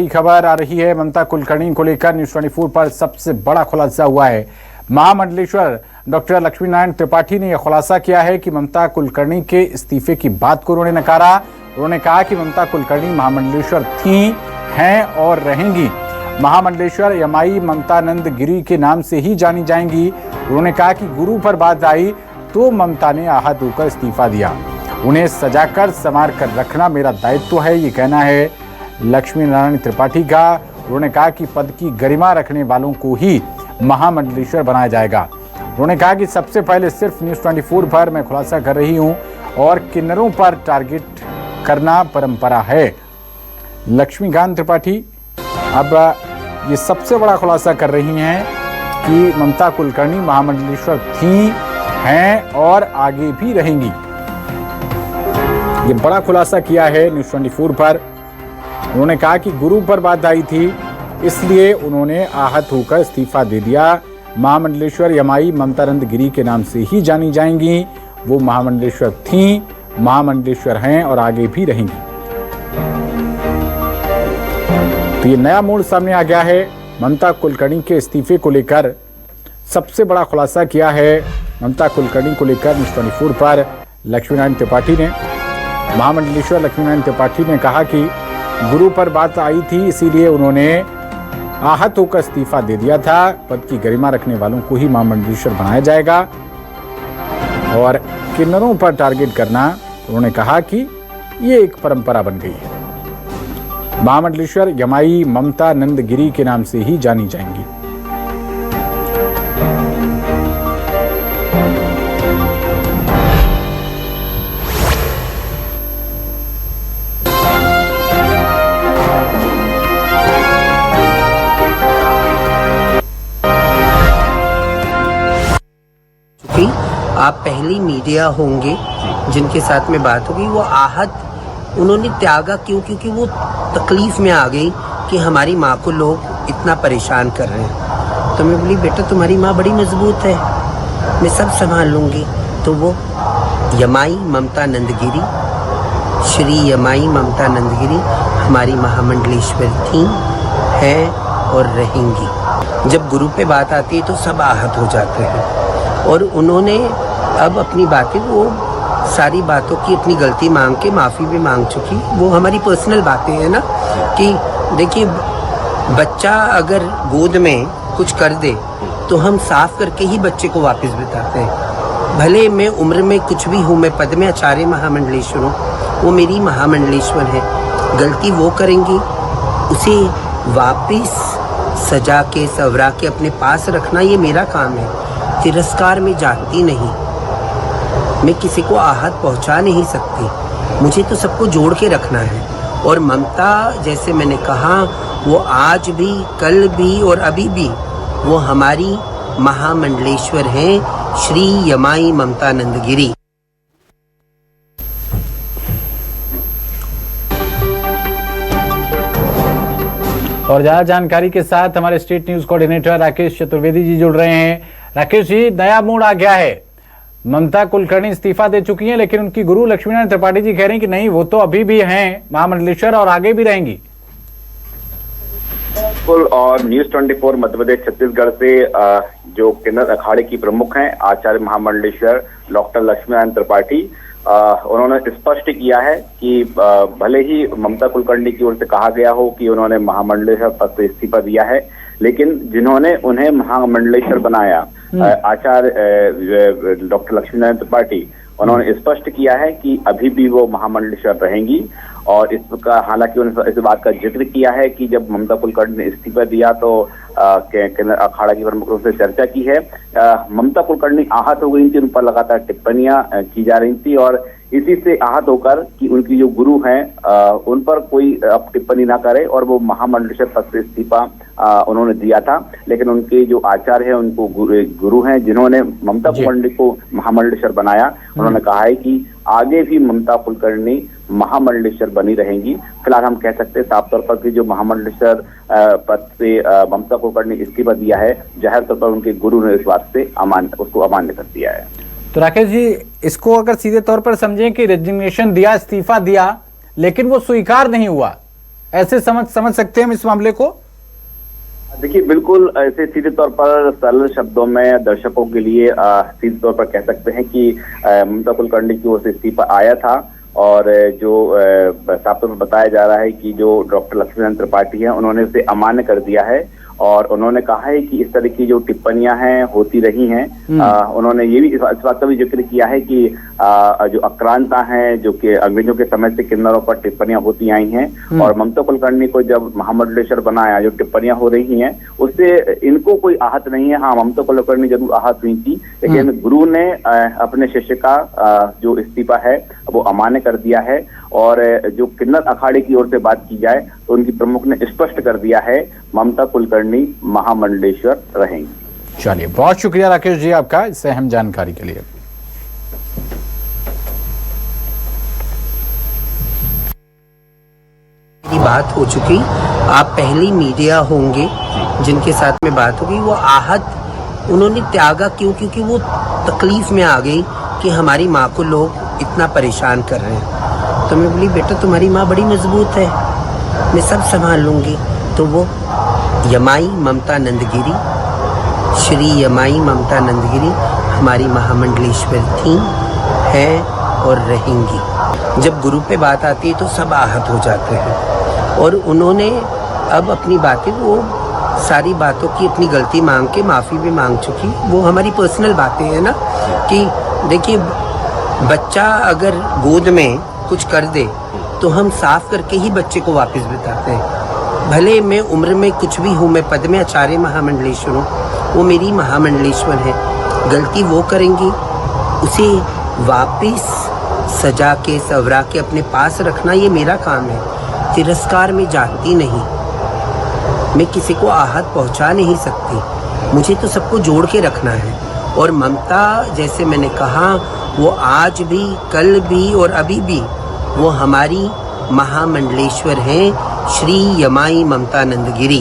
बड़ी खबर आ रही है ममता कुलकर्णी को लेकर। न्यूज़ 24 पर सबसे बड़ा खुलासा हुआ है। महामंडलेश्वर डॉक्टर लक्ष्मीनारायण त्रिपाठी ने यह खुलासा किया है कि ममता कुलकर्णी के इस्तीफे की बात को उन्होंने नकारा। उन्होंने कहा कि ममता कुलकर्णी महामंडलेश्वर थी, हैं और रहेंगी। महामंडलेश्वर यमाई ममतानंद गिरी के नाम से ही जानी जाएंगी। उन्होंने कहा कि गुरु पर बात आई तो ममता ने आहत होकर इस्तीफा दिया। उन्हें सजाकर संवार कर रखना मेरा दायित्व है, ये कहना है लक्ष्मीनारायण त्रिपाठी का। उन्होंने कहा कि पद की गरिमा रखने वालों को ही महामंडलेश्वर बनाया जाएगा। उन्होंने कहा कि सबसे पहले सिर्फ न्यूज़ 24 पर मैं खुलासा कर रही हूं और किन्नरों पर टारगेट करना परंपरा है। लक्ष्मीकांत त्रिपाठी अब ये सबसे बड़ा खुलासा कर रही हैं कि ममता कुलकर्णी महामंडलेश्वर थी, हैं और आगे भी रहेंगी। ये बड़ा खुलासा किया है न्यूज़ 24 पर। उन्होंने कहा कि गुरु पर बात आई थी, इसलिए उन्होंने आहत होकर इस्तीफा दे दिया। महामंडलेश्वर यमाई ममतानंद गिरी के नाम से ही जानी जाएंगी। वो महामंडलेश्वर थीं, महामंडलेश्वर हैं और आगे भी रहेंगी। तो ये नया मोड़ सामने आ गया है। ममता कुलकर्णी के इस्तीफे को लेकर सबसे बड़ा खुलासा किया है ममता कुलकर्णी को लेकर न्यूज़ 24 पर लक्ष्मीनारायण त्रिपाठी ने। महामंडलेश्वर लक्ष्मीनारायण त्रिपाठी ने कहा कि गुरु पर बात आई थी, इसीलिए उन्होंने आहत होकर इस्तीफा दे दिया था। पद की गरिमा रखने वालों को ही महामंडलेश्वर बनाया जाएगा और किन्नरों पर टारगेट करना, उन्होंने कहा कि ये एक परंपरा बन गई है। महामंडलेश्वर यमाई ममता नंद गिरी के नाम से ही जानी जाएंगी। आप पहली मीडिया होंगे जिनके साथ में बात होगी। वो आहत उन्होंने त्यागा क्यों? क्योंकि वो तकलीफ में आ गई कि हमारी माँ को लोग इतना परेशान कर रहे हैं। तो मैं बोली बेटा तुम्हारी माँ बड़ी मजबूत है, मैं सब संभाल लूँगी। तो वो यमाई ममता नंदगिरी, श्री यमाई ममता नंदगिरी हमारी महामंडलेश्वर थी, हैं और रहेंगी। जब गुरु पे बात आती है तो सब आहत हो जाते हैं और उन्होंने अब अपनी बातें, वो सारी बातों की अपनी गलती मांग के माफ़ी भी मांग चुकी। वो हमारी पर्सनल बातें हैं ना कि देखिए बच्चा अगर गोद में कुछ कर दे तो हम साफ करके ही बच्चे को वापस बिठाते हैं। भले मैं उम्र में कुछ भी हूँ, मैं पद में आचार्य महामंडलेश्वर हूँ, वो मेरी महामंडलेश्वर है। गलती वो करेंगी, उसे वापस सजा के संवरा के अपने पास रखना ये मेरा काम है। तिरस्कार में जाती नहीं, मैं किसी को आहत पहुंचा नहीं सकती। मुझे तो सबको जोड़ के रखना है। और ममता जैसे मैंने कहा, वो आज भी, कल भी और अभी भी वो हमारी महामंडलेश्वर हैं, श्री यमाई ममता नंदगिरी। और ज्यादा जानकारी के साथ हमारे state news coordinator Rakesh Chaturvedi ji जुड़ रहे हैं। राकेश जी, नया मोड़ आ गया है। ममता कुलकर्णी इस्तीफा दे चुकी हैं, लेकिन उनकी गुरु लक्ष्मीनारायण त्रिपाठी जी कह रहे हैं कि नहीं, वो तो अभी भी हैं महामंडलेश्वर और आगे भी रहेंगी। बिल्कुल। और न्यूज़ 24 मध्य प्रदेश छत्तीसगढ़ से जो किन्नर अखाड़े की प्रमुख हैं आचार्य महामंडलेश्वर डॉक्टर लक्ष्मीनारायण त्रिपाठी, उन्होंने स्पष्ट किया है कि भले ही ममता कुलकर्णी की ओर से कहा गया हो कि उन्होंने महामंडलेश्वर पद से इस्तीफा दिया है, लेकिन जिन्होंने उन्हें महामंडलेश्वर बनाया आचार्य डॉक्टर लक्ष्मीनारायण त्रिपाठी, उन्होंने स्पष्ट किया है कि अभी भी वो महामंडलेश्वर रहेंगी। और इसका हालांकि उन्होंने इस बात का जिक्र किया है कि जब ममता कुलकर्णी ने इस्तीफा दिया तो अखाड़ा की प्रमुखों से चर्चा की है। ममता कुलकर्णी आहत हो गई थी, उन पर लगातार टिप्पणियां की जा रही थी और इसी से आहत होकर कि उनकी जो गुरु हैं उन पर कोई अब टिप्पणी ना करे और वो महामंडलेश्वर पद से इस्तीफा उन्होंने दिया था। लेकिन उनके जो आचार्य हैं, उनको गुरु हैं जिन्होंने ममता कुलकर्णी को महामंडलेश्वर बनाया, उन्होंने कहा है कि आगे भी ममता कुलकर्णी महामंडलेश्वर बनी रहेंगी। फिलहाल हम कह सकते हैं साफ तौर पर कि जो महामंडलेश्वर पद से ममता कुलकर्णी इस्तीफा दिया है, जाहिर तौर पर उनके गुरु ने इस बात से उसको अमान्य कर दिया है। तो राकेश जी, इसको अगर सीधे तौर पर समझें कि रेजिग्नेशन दिया, इस्तीफा दिया, लेकिन वो स्वीकार नहीं हुआ, ऐसे समझ सकते हैं हम इस मामले को? देखिए, बिल्कुल ऐसे सीधे तौर पर सरल शब्दों में दर्शकों के लिए सीधे तौर पर कह सकते हैं कि ममता कुलकर्णी की ओर से इस्तीफा आया था और जो साफ तौर पर बताया जा रहा है कि जो डॉक्टर लक्ष्मीनारायण त्रिपाठी हैं उन्होंने इसे अमान्य कर दिया है और उन्होंने कहा है कि इस तरह की जो टिप्पणियां हैं होती रही हैं। उन्होंने ये भी इस बात का भी जिक्र किया है कि जो आक्रांता हैं जो कि अंग्रेजों के समय से किन्नरों पर टिप्पणियां होती आई हैं और ममता कुलकर्णी को जब महामंडलेश्वर बनाया, जो टिप्पणियां हो रही हैं उससे इनको कोई आहत नहीं है। हाँ, ममता कुलकर्णी जरूर आहत हुई थी, लेकिन गुरु ने अपने शिष्य का जो इस्तीफा है वो अमान्य कर दिया है और जो किन्नर अखाड़े की ओर से बात की जाए तो उनकी प्रमुख ने स्पष्ट कर दिया है ममता कुलकर्णी महामंडलेश्वर रहेंगी। चलिए, बहुत शुक्रिया राकेश जी आपका इस अहम जानकारी के लिए। बात हो चुकी, आप पहली मीडिया होंगे जिनके साथ में बात होगी। वो आहत उन्होंने त्यागा क्यों? क्योंकि वो तकलीफ में आ गई कि हमारी माँ को लोग इतना परेशान कर रहे हैं। तो मैं बोली, बेटा तुम्हारी माँ बड़ी मजबूत है, मैं सब संभाल लूंगी। तो वो यमाई ममता नंदगिरी, श्री यमाई ममता नंदगिरी हमारी महामंडलेश्वर थी, हैं और रहेंगी। जब गुरु पे बात आती है तो सब आहत हो जाते हैं और उन्होंने अब अपनी बातें, वो सारी बातों की अपनी गलती मांग के माफ़ी भी मांग चुकी। वो हमारी पर्सनल बातें हैं ना कि देखिए, बच्चा अगर गोद में कुछ कर दे तो हम साफ करके ही बच्चे को वापस बिताते हैं। भले मैं उम्र में कुछ भी हूँ, मैं पद में आचार्य महामंडलेश्वर हूँ, वो मेरी महामंडलेश्वर है। गलती वो करेंगी, उसे वापस सजा के सवरा के अपने पास रखना ये मेरा काम है। तिरस्कार में जानती नहीं, मैं किसी को आहत पहुंचा नहीं सकती, मुझे तो सबको जोड़ के रखना है। और ममता, जैसे मैंने कहा, वो आज भी, कल भी और अभी भी वो हमारी महामंडलेश्वर हैं, श्री यमाई ममता नंदगिरी।